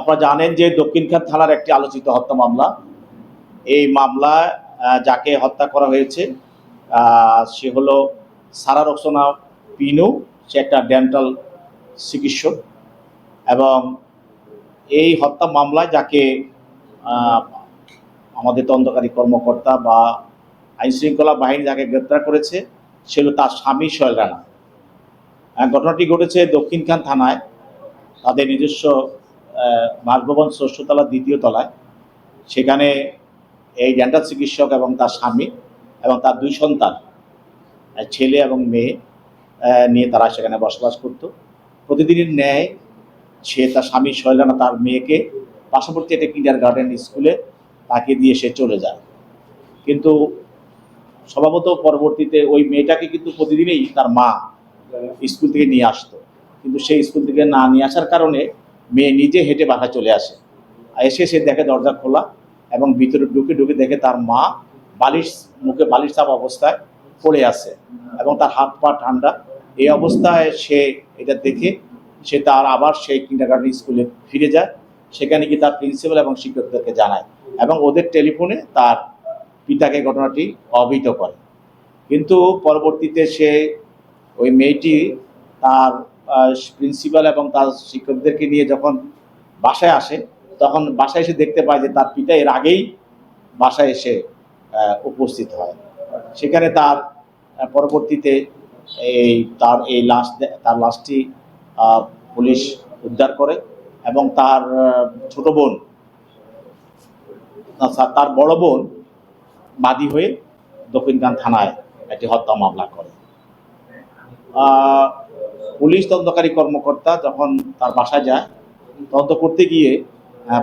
আপনারা জানেন যে দক্ষিণখান থানার একটি আলোচিত হত্যা মামলা। এই মামলায় যাকে হত্যা করা হয়েছে সে হলো সারা রোকসানা পিনু। সে একটা ডেন্টাল চিকিৎসক এবং এই হত্যা মামলায় যাকে আমাদের তদন্তকারী কর্মকর্তা বা আইনশৃঙ্খলা বাহিনী যাকে গ্রেপ্তার করেছে সে হলো তার স্বামী সোহেল রানা। ঘটনাটি ঘটেছে দক্ষিণখান থানায়, তাদের নিজস্ব বাসভবন ৬ষ্ঠ তলা ২য় তলায়। সেখানে এই ডেন্টাল চিকিৎসক এবং তার স্বামী এবং তার ২ সন্তান, ছেলে এবং মেয়ে নিয়ে তারা সেখানে বসবাস করত। প্রতিদিনের ন্যায় সে তার স্বামী সোহেল রানা তার মেয়েকে পার্শ্ববর্তী একটা কিন্ডারগার্টেন স্কুলে তাকে দিয়ে সে চলে যায়। কিন্তু স্বভাবত পরবর্তীতে ওই মেয়েটাকে কিন্তু প্রতিদিনই তার মা স্কুল থেকে নিয়ে আসতো, কিন্তু সেই স্কুল থেকে না নিয়ে আসার কারণে মেয়ে নিজে হেঁটে বাসায় চলে আসে। এসে সে দেখে দরজা খোলা এবং ভিতরে ঢুকে দেখে তার মা মুখে বালিশ চাপা অবস্থায় পড়ে আছে এবং তার হাত পা ঠান্ডা। এই অবস্থায় সে এটা দেখে সে আবার সেই কিন্ডারগার্টেন স্কুলে ফিরে যায়। সেখানে কি তার প্রিন্সিপাল এবং শিক্ষকদেরকে জানায় এবং ওদের টেলিফোনে তার পিতাকে ঘটনাটি অবহিত করে। কিন্তু পরবর্তীতে সে ওই মেয়েটি তার প্রিন্সিপাল এবং তার শিক্ষকদেরকে নিয়ে যখন বাসায় আসে, তখন বাসায় এসে দেখতে পায় যে তার পিতা এর আগেই বাসায় এসে উপস্থিত হয়। সেখানে তার পরবর্তীতে তার লাশটি পুলিশ উদ্ধার করে এবং তার ছোট বোন, তার বড় বোন বাদী হয়ে দক্ষিণখান থানায় একটি হত্যা মামলা করে। পুলিশ তদন্তকারী কর্মকর্তা যখন তার বাসায় যায় তদন্ত করতে গিয়ে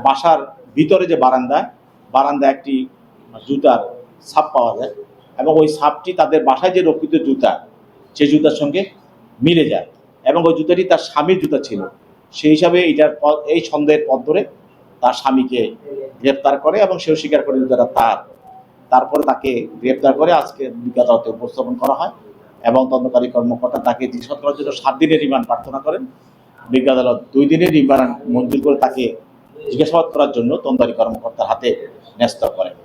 বাসার ভিতরে যে বারান্দায় একটি জুতার ছাপ পাওয়া যায় এবং ওই ছাপটি তাদের বাসায় যে রক্ষিত জুতা সেই জুতার সঙ্গে মিলে যায় এবং ওই জুতাটি তার স্বামীর জুতা ছিল। সেই হিসাবে এই সন্দেহের পথ ধরে তার স্বামীকে গ্রেপ্তার করে এবং সেও স্বীকার করে জুতাটা তারপরে তাকে গ্রেপ্তার করে আজকে বিজ্ঞ আদালতে উপস্থাপন করা হয় এবং তদন্তকারী কর্মকর্তা তাকে জিজ্ঞাসাবাদ করার জন্য 7 দিনের রিমান্ড প্রার্থনা করেন। বিজ্ঞ আদালত 2 দিনের রিমান্ড মঞ্জুর করে তাকে জিজ্ঞাসাবাদ করার জন্য তদন্তকারী কর্মকর্তার হাতে ন্যস্ত করেন।